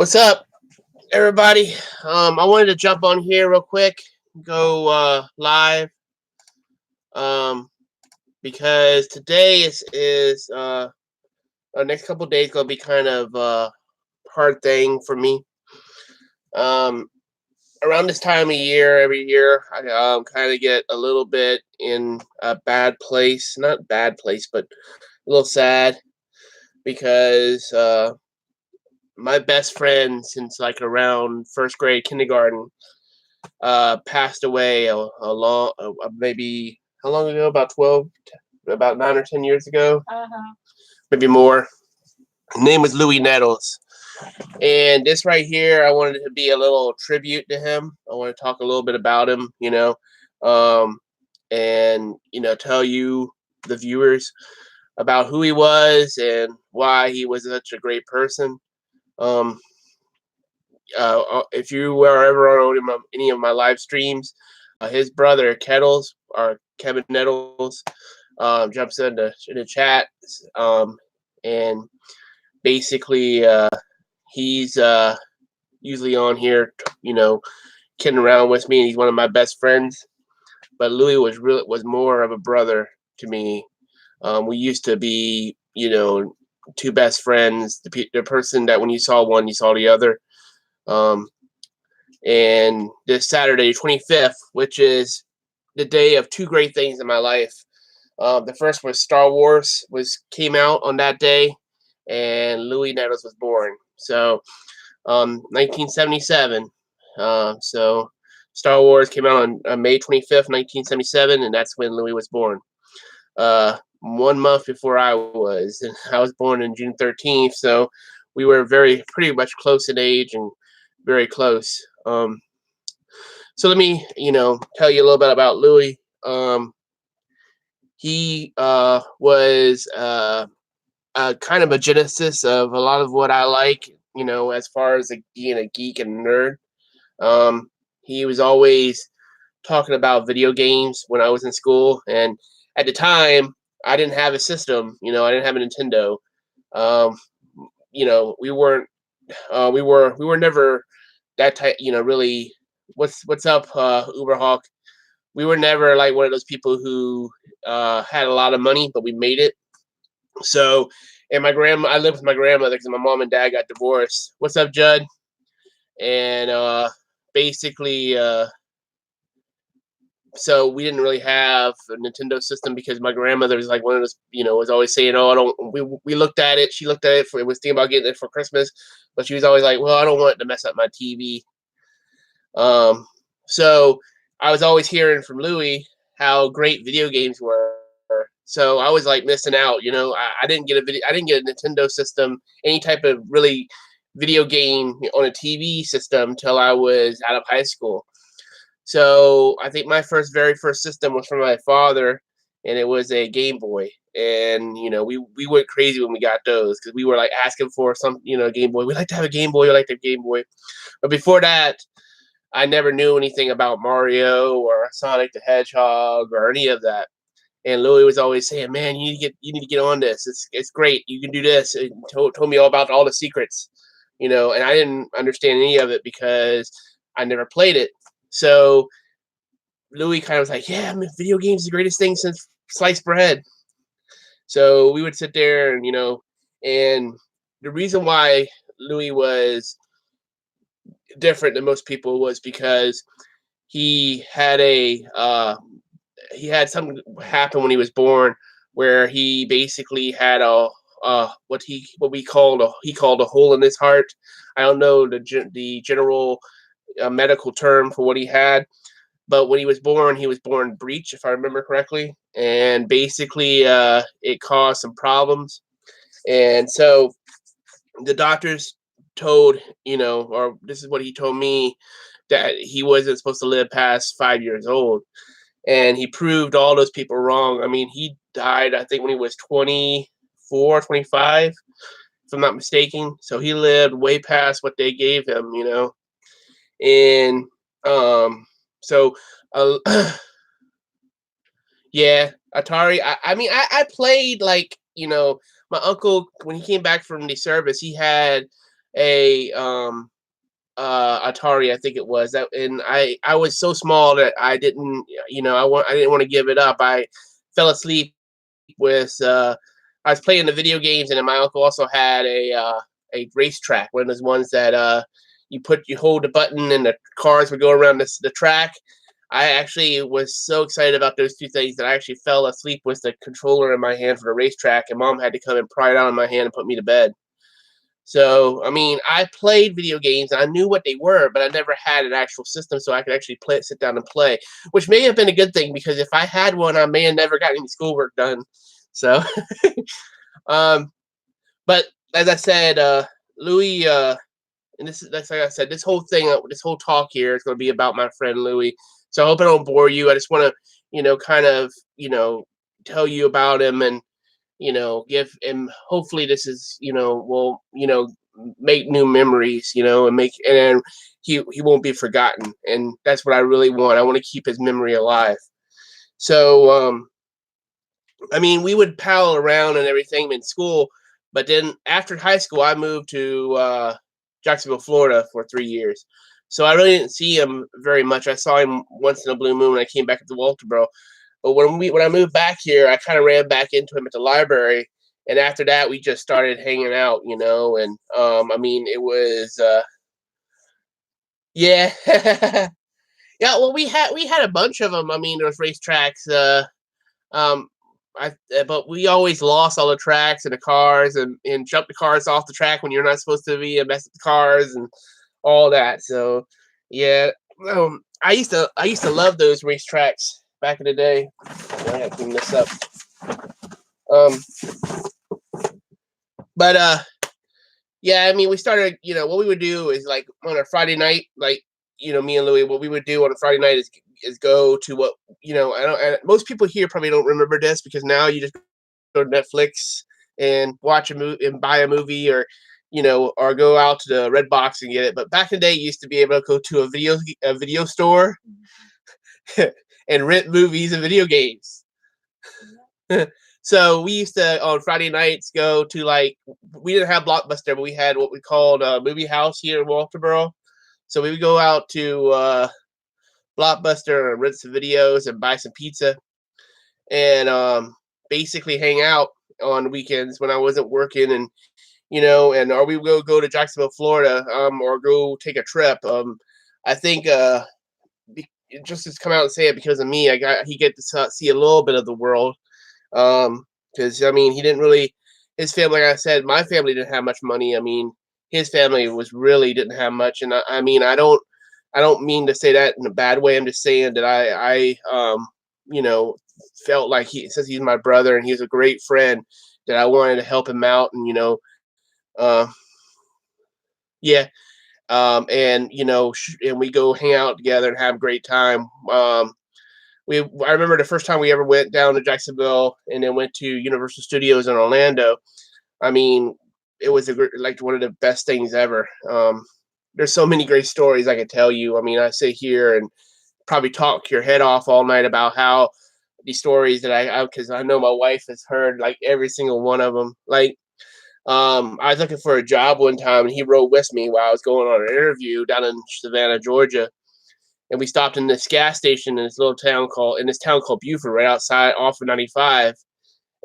What's up, everybody? I wanted to jump on here real quick, go live, um, because today is our next couple days gonna be kind of hard thing for me. Um, Around this time of year, every year, I kind of get a little bit in a bad place, not bad place, but a little sad because my best friend since like around first grade, kindergarten passed away maybe how long ago? About 9 or 10 years ago, maybe more. His name was Louie Nettles, and this right here, I wanted it to be a little tribute to him. I want to talk a little bit about him, um, and tell you the viewers about who he was and why he was such a great person. Um, if you were ever on any of my live streams, his brother Kettles or Kevin Nettles jumps in the chat, um, and basically he's usually on here, kidding around with me. And he's one of my best friends. But Louis was more of a brother to me. We used to be, two best friends. The person that when you saw one, you saw the other. Um, and this Saturday, 25th, which is the day of two great things in my life. The first was Star Wars came out on that day, and Louis Nettles was born. So, 1977. So Star Wars came out on May 25th, 1977, and that's when Louis was born. 1 month before I was, and I was born on June 13th. So we were pretty much close in age and very close. So let me, tell you a little bit about Louis. He was kind of a genesis of a lot of what I like, as far as being a geek and nerd. He was always talking about video games when I was in school, and at the time, I didn't have a system. I didn't have a Nintendo. Um, we weren't. We were never that type. Really. What's up, Uberhawk? We were never like one of those people who had a lot of money, but we made it. So, and I lived with my grandmother because my mom and dad got divorced. What's up, Judd? And basically, so we didn't really have a Nintendo system because my grandmother was like one of those, was always saying, "Oh, I don't." We looked at it. She looked at it. Was thinking about getting it for Christmas, but she was always like, "Well, I don't want it to mess up my TV." So I was always hearing from Louis how great video games were. So I was like missing out. I didn't get I didn't get a Nintendo system, any type of really video game on a TV system till I was out of high school. So I think my very first system was from my father, and it was a Game Boy. And we went crazy when we got those because we were like asking for some Game Boy. We like to have a Game Boy. We like to have a Game Boy. But before that, I never knew anything about Mario or Sonic the Hedgehog or any of that. And Louis was always saying, "Man, you need to get on this. It's great. You can do this." And told me all about all the secrets, and I didn't understand any of it because I never played it. So Louis kind of was like, "Yeah, man, video games is the greatest thing since sliced bread." So we would sit there and the reason why Louis was different than most people was because he had he had something happen when he was born where he basically had what he called a hole in his heart. I don't know the general medical term for what he had, but when he was born breech, if I remember correctly, and basically it caused some problems. And so the doctors told, or this is what he told me, that he wasn't supposed to live past 5 years old. And he proved all those people wrong. I mean, he died, I think, when he was 24, 25, if I'm not mistaken. So he lived way past what they gave him. And so, uh, yeah, Atari. I mean, I played like, my uncle, when he came back from the service, he had a Atari, I think it was that, and I was so small that I didn't, I didn't want to give it up. I fell asleep with I was playing the video games, and then my uncle also had a racetrack, one of those ones that you hold the button and the cars would go around the track. I actually was so excited about those two things that I actually fell asleep with the controller in my hand for the racetrack, and mom had to come and pry it out of my hand and put me to bed. So, I mean, I played video games. I knew what they were, but I never had an actual system so I could actually play, sit down and play, which may have been a good thing because if I had one, I may have never gotten any schoolwork done. So, um, but as I said, Louis, and that's like I said, this whole talk here is going to be about my friend Louis. So I hope I don't bore you. I just want to, kind of, tell you about him and give him. Hopefully, this is, will, make new memories, and and he won't be forgotten. And that's what I really want. I want to keep his memory alive. So, I mean, we would pal around and everything in school, but then after high school, I moved to Jacksonville, Florida, for 3 years. So I really didn't see him very much. I saw him once in a blue moon when I came back to Walterboro. But when I moved back here, I kind of ran back into him at the library, and after that, we just started hanging out, And I mean, it was yeah, yeah. Well, we had a bunch of them. I mean, there was racetracks. Um, but we always lost all the tracks and the cars and jumped the cars off the track when you're not supposed to be and mess up the cars and all that. So yeah, I used to love those racetracks back in the day. I gotta clean this up. Um, but yeah, I mean, we started. What we would do is like on a Friday night, like me and Louie, what we would do on a Friday night is go to what I don't. And most people here probably don't remember this because now you just go to Netflix and watch a movie and buy a movie or go out to the Red Box and get it. But back in the day, you used to be able to go to a video store and rent movies and video games. So we used to on Friday nights go to we didn't have Blockbuster, but we had what we called a movie house here in Walterboro. So we would go out to Blockbuster and rent some videos and buy some pizza and basically hang out on weekends when I wasn't working and or we would go to Jacksonville, Florida, or go take a trip. I think just to come out and say it because of me, he get to see a little bit of the world. Because I mean, he didn't really. His family, like I said, my family didn't have much money. I mean, his family didn't have much, and I mean, I don't mean to say that in a bad way. I'm just saying that you know, felt like since he's my brother and he's a great friend, that I wanted to help him out, and uh, yeah, and and we go hang out together and have a great time. I remember the first time we ever went down to Jacksonville and then went to Universal Studios in Orlando. I mean, it was like one of the best things ever. There's so many great stories I could tell you. I mean, I sit here and probably talk your head off all night about how these stories that because I know my wife has heard like every single one of them. Like, I was looking for a job one time and he rode with me while I was going on an interview down in Savannah, Georgia, and we stopped in this gas station in this town called Buford, right outside off of 95.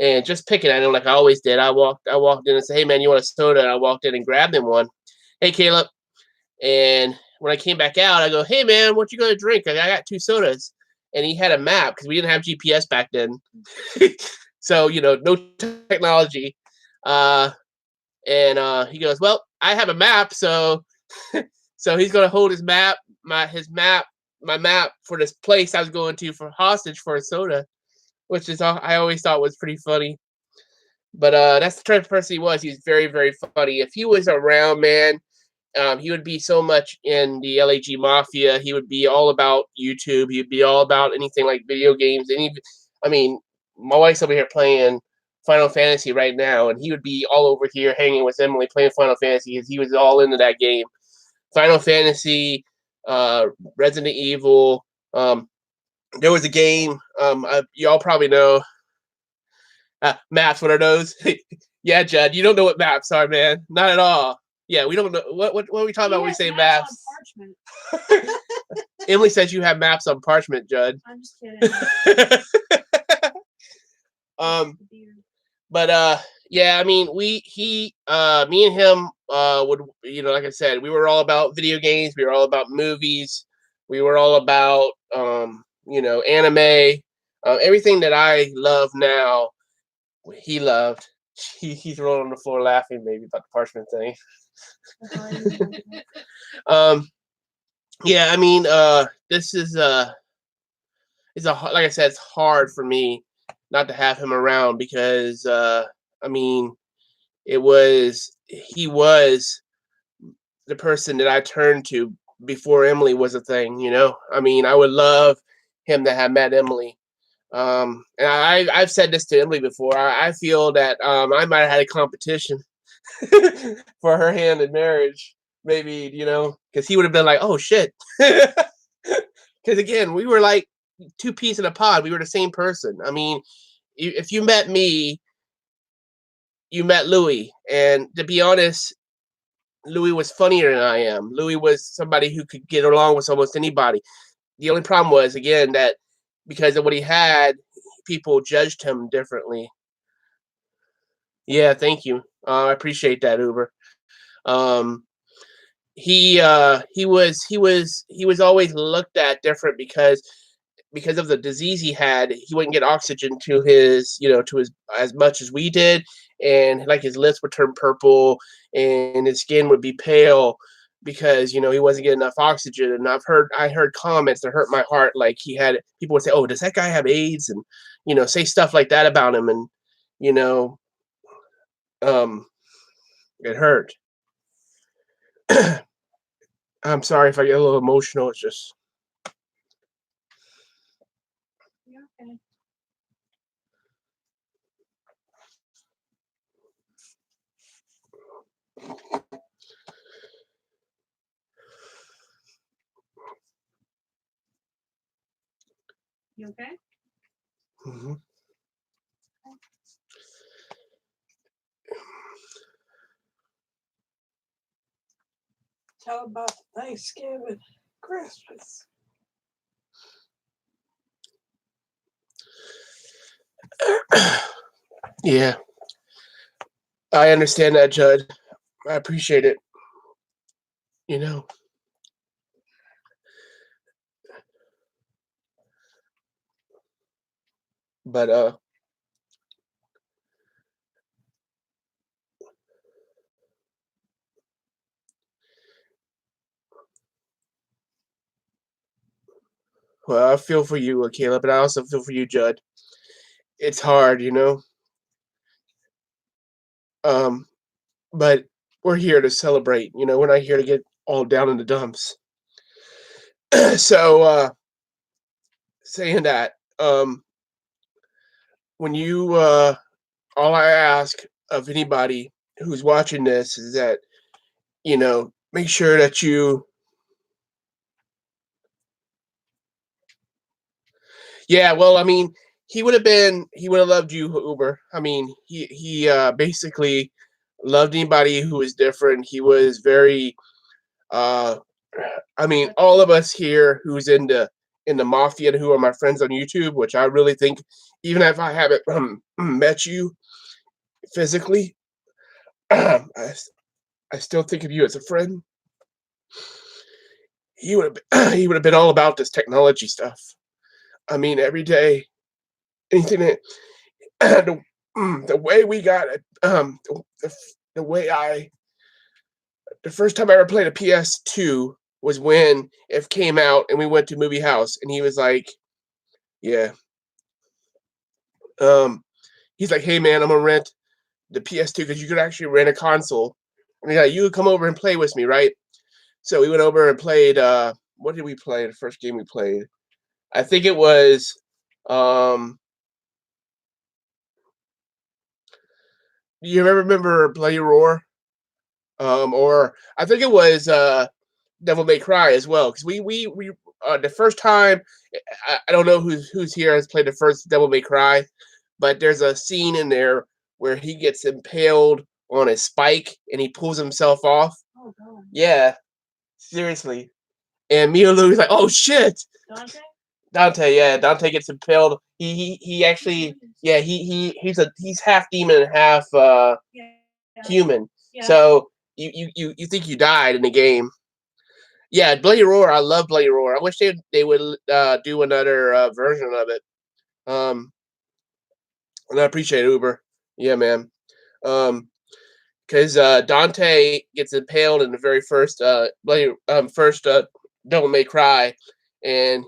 And just picking at him like I always did. I walked in and said, "Hey man, you want a soda?" And I walked in and grabbed him one. "Hey Caleb." And when I came back out, I go, "Hey man, what you gonna drink?" I got two sodas. And he had a map because we didn't have GPS back then. So, no technology. Uh, and he goes, "Well, I have a map, so so he's gonna hold his map, my map for this place I was going to for hostage for a soda," which is I always thought was pretty funny. But that's the type of person he was. He was very, very funny. If he was around, man, he would be so much in the LAG Mafia. He would be all about YouTube. He'd be all about anything like video games. I mean, my wife's over here playing Final Fantasy right now, and he would be all over here hanging with Emily playing Final Fantasy because he was all into that game. Final Fantasy, Resident Evil. There was a game y'all probably know. Maps. What are those? Yeah, Judd, you don't know what maps are, man. Not at all. Yeah, we don't know what are we talking He about when we has say maps maps. on parchment. Emily says you have maps on parchment, Judd. I'm just kidding. um, The beard. but yeah, I mean, me and him would, like I said, we were all about video games. We were all about movies. We were all about anime. Everything that I love now, he loved. He's rolling on the floor laughing maybe about the parchment thing. That's all I know. Um, yeah, I mean, this is like I said, it's hard for me not to have him around because I mean, he was the person that I turned to before Emily was a thing. I mean, I would love him to have met Emily. And I've said this to Emily before. I feel that I might have had a competition for her hand in marriage, maybe, because he would have been like, oh shit. Because again, we were like two peas in a pod. We were the same person. I mean, if you met me, you met Louie. And to be honest, Louie was funnier than I am. Louie was somebody who could get along with almost anybody. The only problem was, again, that because of what he had, people judged him differently. Yeah, thank you. I appreciate that, Uber. Um, he was always looked at different because of the disease he had. He wouldn't get oxygen to his as much as we did, and like his lips would turn purple and his skin would be pale because he wasn't getting enough oxygen. And I heard comments that hurt my heart, like people would say, oh, does that guy have AIDS, and say stuff like that about him, and you know um it hurt. I'm sorry if I get a little emotional. It's just You okay? You okay? mhm. Tell about Thanksgiving, Christmas. Yeah, I understand that, Judd. I appreciate it. You know, but well, I feel for you, Caleb, but I also feel for you, Judd. It's hard. Um, but we're here to celebrate. We're not here to get all down in the dumps. So, saying that, when all I ask of anybody who's watching this is that make sure that you. Yeah, well, I mean, he would have loved you, Uber. I mean, he basically loved anybody who was different. He was very uh I mean, all of us here who's in the mafia and who are my friends on YouTube, which I really think, even if I haven't met you physically, I still think of you as a friend. He would have been all about this technology stuff. I mean, every day, anything that the way we got it, the way the first time I ever played a PS2 was when it came out and we went to movie house and he was like, yeah, um, he's like, hey man, I'm gonna rent the PS2 because you could actually rent a console. And he's like, you could come over and play with me, right? So we went over and played. What did we play? The first game we played, I think it was. Do you ever remember Bloody Roar? Or I think it was Devil May Cry as well. Because we the first time, I don't know who's here has played the first Devil May Cry, but there's a scene in there where he gets impaled on a spike and he pulls himself off. Oh god. Yeah, seriously. And me and Louie's like, oh shit. Dante? Dante, yeah, Dante gets impaled. He actually, yeah, he's half demon and half Yeah. human. Yeah. So you think you died in the game. Yeah, Bloody Roar. I love Bloody Roar. I wish they would do another version of it. And I appreciate Uber. Yeah, man. Because Dante gets impaled in the very first Devil May Cry, and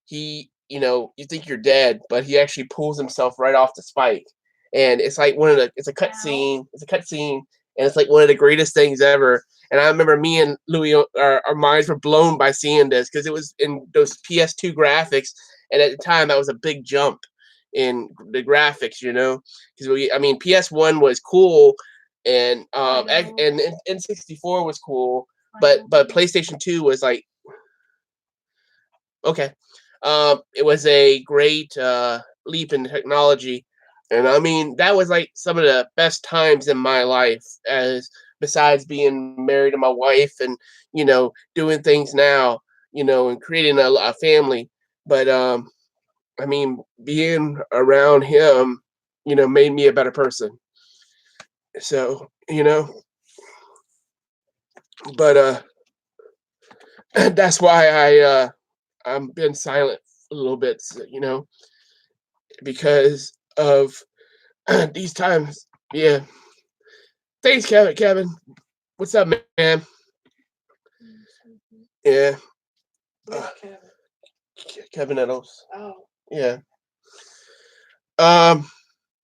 he, you think you're dead, but he actually pulls himself right off the spike, and it's like it's a cutscene. It's a cutscene, and it's like one of the greatest things ever. And I remember me and Louis, our minds were blown by seeing this because it was in those PS2 graphics, and at the time that was a big jump in the graphics, because I mean PS1 was cool and N64 was cool, but PlayStation 2 was like okay. It was a great leap in technology, and I mean that was like some of the best times in my life, as besides being married to my wife and doing things now, and creating a family. But I mean, being around him, made me a better person. So, but that's why I'm been silent a little bit, because of these times. Yeah. Thanks, Kevin. What's up, man? Yeah. Yeah, Kevin. Kevin Nettles. Oh, Yeah.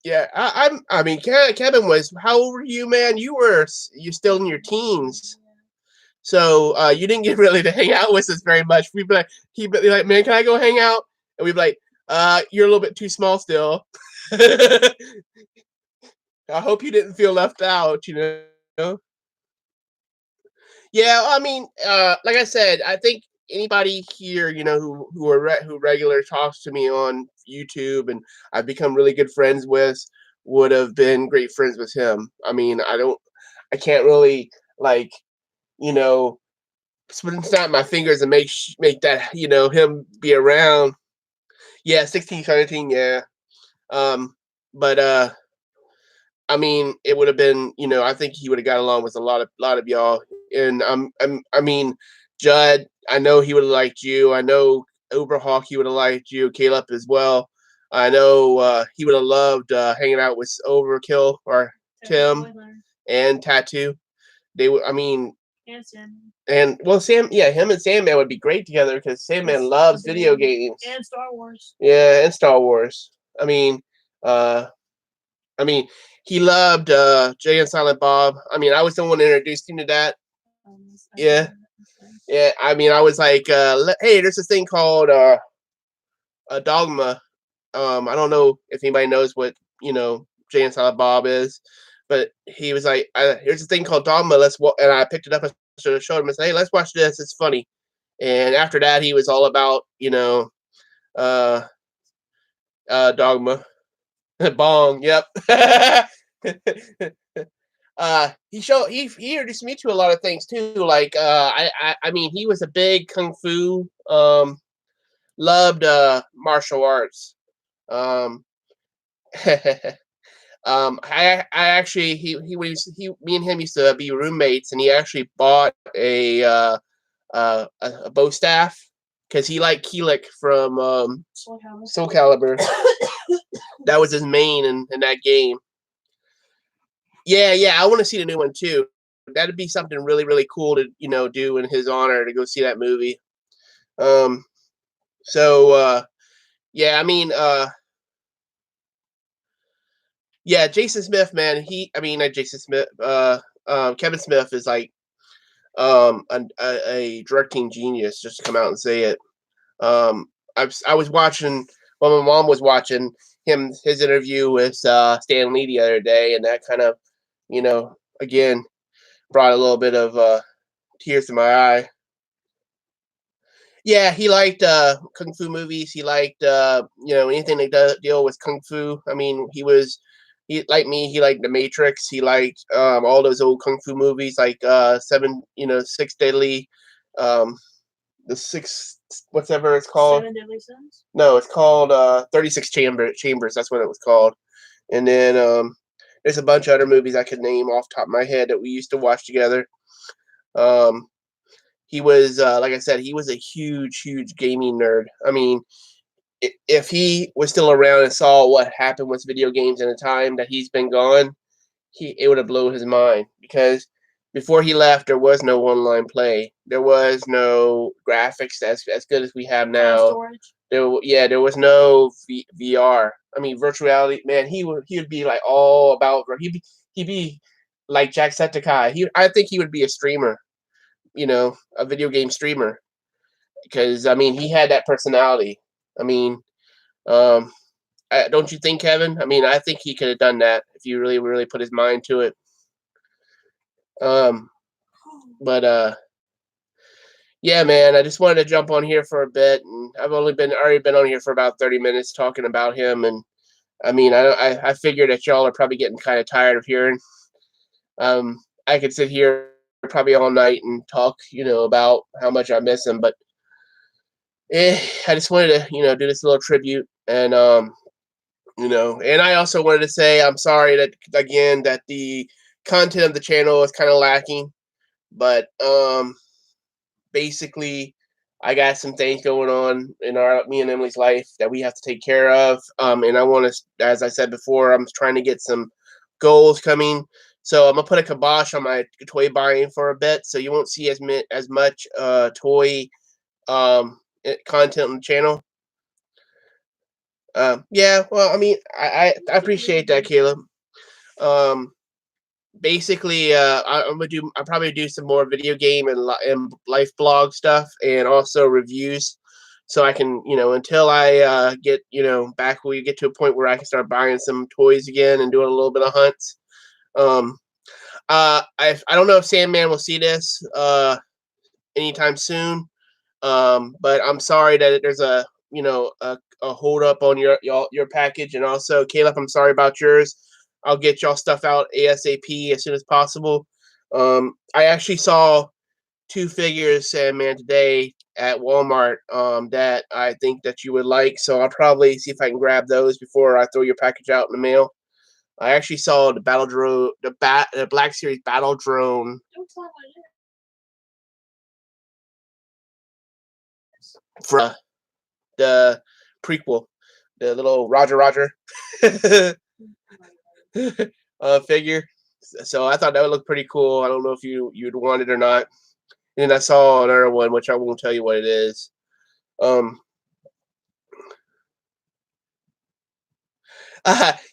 Yeah. I mean, Kevin was. How old were you, man? You still in your teens. So you didn't get really to hang out with us very much. He'd be like, man, can I go hang out? And we'd be like, you're a little bit too small still. I hope you didn't feel left out, Yeah, I mean, like I said, I think anybody here, who regular talks to me on YouTube and I've become really good friends with, would have been great friends with him. I mean, I can't really like, you know, snap my fingers and make that him be around. Yeah, 16, 17, yeah. But I mean, it would have been, I think he would have got along with a lot of y'all. And I mean, Judd, I know he would have liked you. I know Uberhawk, he would have liked you. Caleb as well. I know he would have loved hanging out with Overkill or Tim and Tattoo. They would. I mean, And Sam. and well, Sam, yeah, him and Sandman would be great together because Sandman loves video games. And Star Wars. Yeah, and Star Wars. I mean, uh, I mean, he loved Jay and Silent Bob. I mean, I was the one that introduced him to that. Yeah, yeah. I mean, I was like, hey, there's this thing called a Dogma. I don't know if anybody knows what Jay and Silent Bob is, but he was like, here's this thing called Dogma. And I picked it up and showed him and said, hey, let's watch this. It's funny. And after that, he was all about uh, Dogma. Bong. Yep. He introduced me to a lot of things too. Like I mean, he was a big kung fu. Loved martial arts. Um, I actually me and him used to be roommates, and he actually bought a bow staff because he liked Keelik from Soul Calibur. That was his main in that game. Yeah, I want to see the new one too. That'd be something really, really cool to do in his honor to go see that movie. So yeah, I mean yeah, Jason Smith, man. I mean not Jason Smith. Kevin Smith is like a directing genius. Just to come out and say it. I was watching while my mom was watching his interview with Stan Lee the other day, and that kind of again brought a little bit of tears to my eye. Yeah, he liked kung fu movies. He liked anything that does deal with kung fu. I mean, he was he like me. He liked The Matrix. He liked all those old kung fu movies like Six Deadly, um, the six whatever it's called. 7 Deadly Sins. No, it's called 36 Chambers. That's what it was called. And then there's a bunch of other movies I could name off the top of my head that we used to watch together. He was like I said, he was a huge gaming nerd. I mean, if he was still around and saw what happened with video games in the time that he's been gone, it would have blown his mind, because before he left, there was no online play. There was no graphics as good as we have now. Storage. There was no VR. I mean, virtual reality. Man, he would be like all about. He'd be like Jacksepticeye. I think he would be a streamer. A video game streamer, because I mean, he had that personality. I mean, don't you think, Kevin? I mean, I think he could have done that if you really put his mind to it. But yeah, man, I just wanted to jump on here for a bit, and I've already been on here for about 30 minutes talking about him, and I mean, I figure that y'all are probably getting kind of tired of hearing. I could sit here probably all night and talk, about how much I miss him, but I just wanted to, do this little tribute, and and I also wanted to say I'm sorry that the content of the channel is kind of lacking, but basically I got some things going on in me and Emily's life that we have to take care of, and I want to, as I said before, I'm trying to get some goals coming, so I'm gonna put a kibosh on my toy buying for a bit, so you won't see as much toy content on the channel. Yeah, well, I mean, I appreciate that, Caleb. Basically, I'm probably do some more video game and life blog stuff, and also reviews, so I can, until I get, back where you get to a point where I can start buying some toys again and doing a little bit of hunts. I don't know if Sandman will see this anytime soon. But I'm sorry that there's a hold up on your package, and also Caleb, I'm sorry about yours. I'll get y'all stuff out ASAP as soon as possible. I actually saw 2 figures, Sandman, today at Walmart that I think that you would like, so I'll probably see if I can grab those before I throw your package out in the mail. I actually saw the battle drone, the Black Series battle drone. For the prequel, the little Roger figure. So I thought that would look pretty cool. I don't know if you'd want it or not. And then I saw another one, which I won't tell you what it is.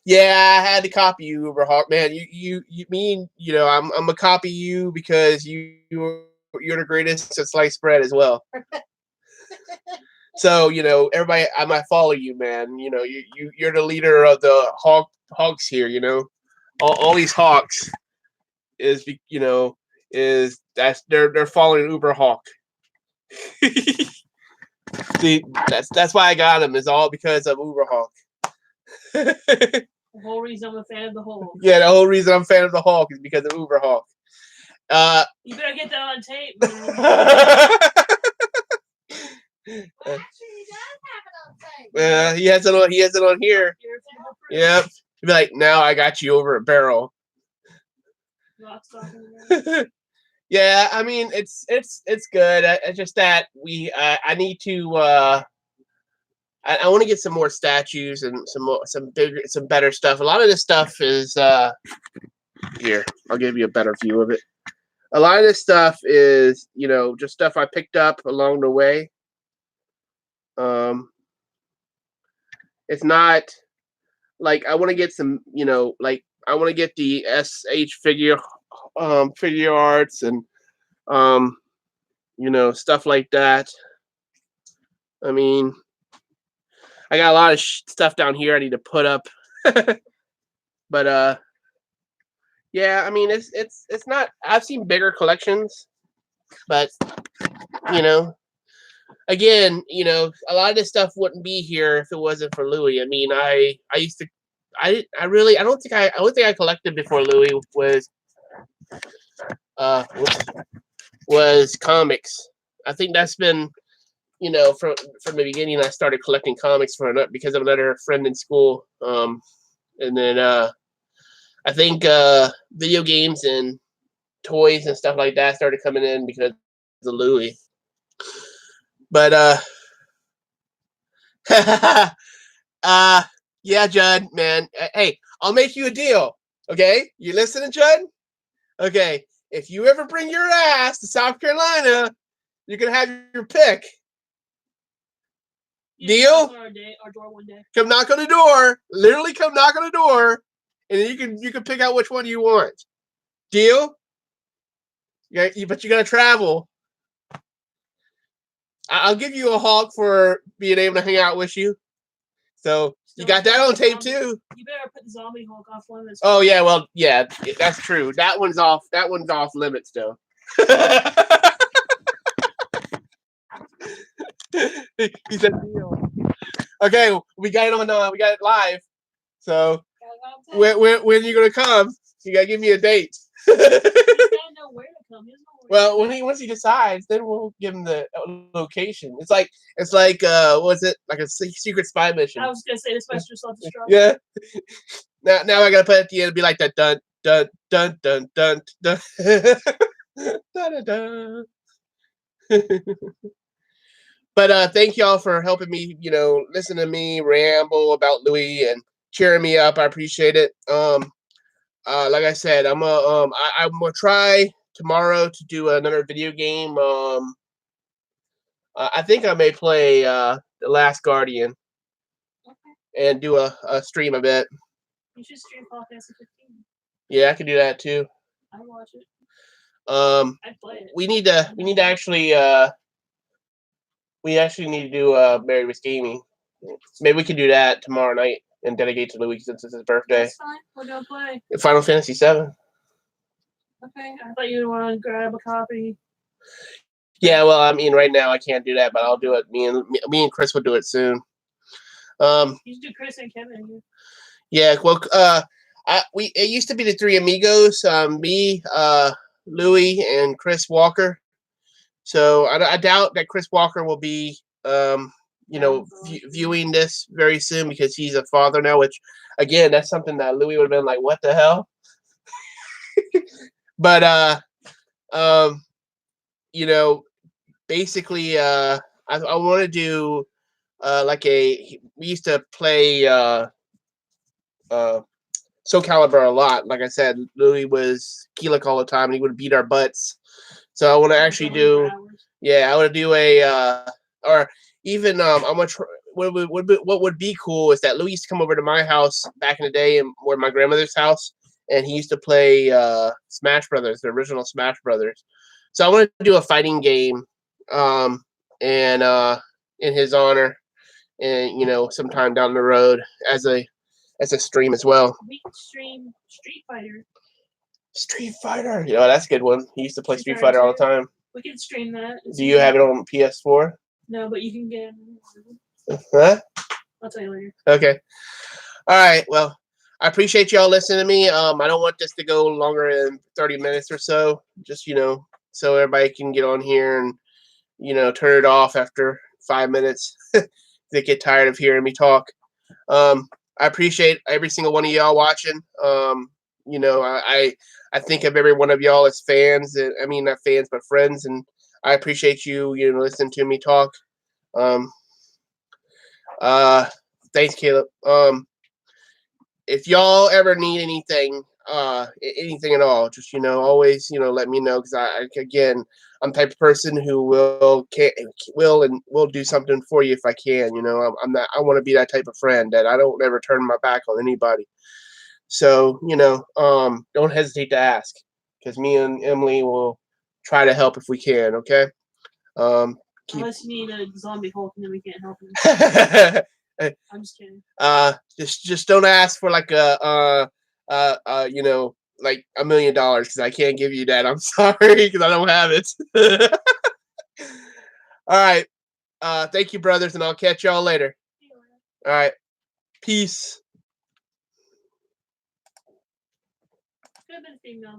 Yeah, I had to copy you, Uberhawk, man. You mean, I'm gonna copy you because you're the greatest at sliced bread as well. So, everybody, I might follow you, man. You're the leader of the hawks here. All these hawks is they're following Uberhawk. See, that's why I got him. Is all because of Uberhawk. The whole reason I'm a fan of the Hulk. Yeah, the whole reason I'm a fan of the Hulk is because of Uberhawk. You better get that on tape, man. Actually, he does have it on tape. He has it on here. Yep. He'd be like, now I got you over a barrel. Yeah, I mean, it's good. It's just that I need to I want to get some more statues and some better stuff. A lot of this stuff is here. I'll give you a better view of it. A lot of this stuff is, just stuff I picked up along the way. It's not like I want to get some, like I want to get the SH figure arts and stuff like that. I mean, I got a lot of stuff down here I need to put up. But yeah, I mean, it's not, I've seen bigger collections, but again, a lot of this stuff wouldn't be here if it wasn't for Louie. I mean, I used to I don't think I collected before Louis uh was comics. I think that's been, from the beginning. I started collecting comics because of another friend in school. And then I think video games and toys and stuff like that started coming in because of Louis. But uh, yeah, Judd, man. Hey, I'll make you a deal. Okay, you listening, Judd? Okay, if you ever bring your ass to South Carolina, you can have your pick. Deal? Our door one day. Come knock on the door. Literally, come knock on the door, and then you can pick out which one you want. Deal? Yeah, but you gotta travel. I'll give you a hog for being able to hang out with you. So you got that on tape too. You better put the zombie Hulk off limits. Oh yeah, well yeah, that's true. That one's off limits though. He said deal. Okay, we got it on. We got it live. So when are you gonna come? You gotta give me a date. He's gotta know where to come. Well, once he decides, then we'll give him the location. It's like what was it, like a secret spy mission? I was gonna say this Western self-destruct. Yeah. Now I gotta put it at the end. It'd be like that dun dun dun dun dun dun dun dun. But thank y'all for helping me, listen to me ramble about Louis and cheering me up. I appreciate it. Like I said, I'm gonna try tomorrow to do another video game. I think I may play The Last Guardian and do a stream of it. You should stream Final Fantasy 15. Yeah, I can do that too. I watch it. I'd play it. We need to actually need to do Married with Gaming. Maybe we can do that tomorrow night and dedicate to Louis since it's his birthday. That's fine. We're gonna play Final Fantasy 7. Okay, I thought you would want to grab a copy. Yeah, well, I mean, right now I can't do that, but I'll do it. Me and Chris will do it soon. You should do Chris and Kevin. Yeah, well, it used to be the three amigos, me, Louis, and Chris Walker. So I doubt that Chris Walker will be, viewing this very soon because he's a father now. Which, again, that's something that Louis would have been like, "What the hell?" But basically, I want to do we used to play Soul Calibur a lot. Like I said, Louis was Keelik all the time, and he would beat our butts. So I want to actually do, I want to do or even I'm gonna try. What would be cool is that Louis used to come over to my house back in the day, and or my grandmother's house, and he used to play Smash Brothers, the original Smash Brothers. So I want to do a fighting game, and in his honor, and sometime down the road as a stream as well. We can stream Street Fighter. Street Fighter, that's a good one. He used to play Street Fighter all the time. We can stream that. Do you have it on PS4? No, but you can get it. Huh? I'll tell you later. Okay. All right. Well, I appreciate y'all listening to me. I don't want this to go longer than 30 minutes or so. Just so everybody can get on here and turn it off after 5 minutes. They get tired of hearing me talk. I appreciate every single one of y'all watching. I think of every one of y'all as fans. I mean, not fans, but friends. And I appreciate you, listening to me talk. Thanks, Caleb. If y'all ever need anything at all, just always let me know, because I'm the type of person who will do something for you if I can. I want to be that type of friend that I don't ever turn my back on anybody. So don't hesitate to ask, because me and Emily will try to help if we can. Okay. Unless you need a zombie Hulk, and then we can't help you. I'm just kidding. Just don't ask for like like $1 million, because I can't give you that. I'm sorry, because I don't have it. All right. Thank you, brothers, and I'll catch y'all later. All right. Peace. Could have been females.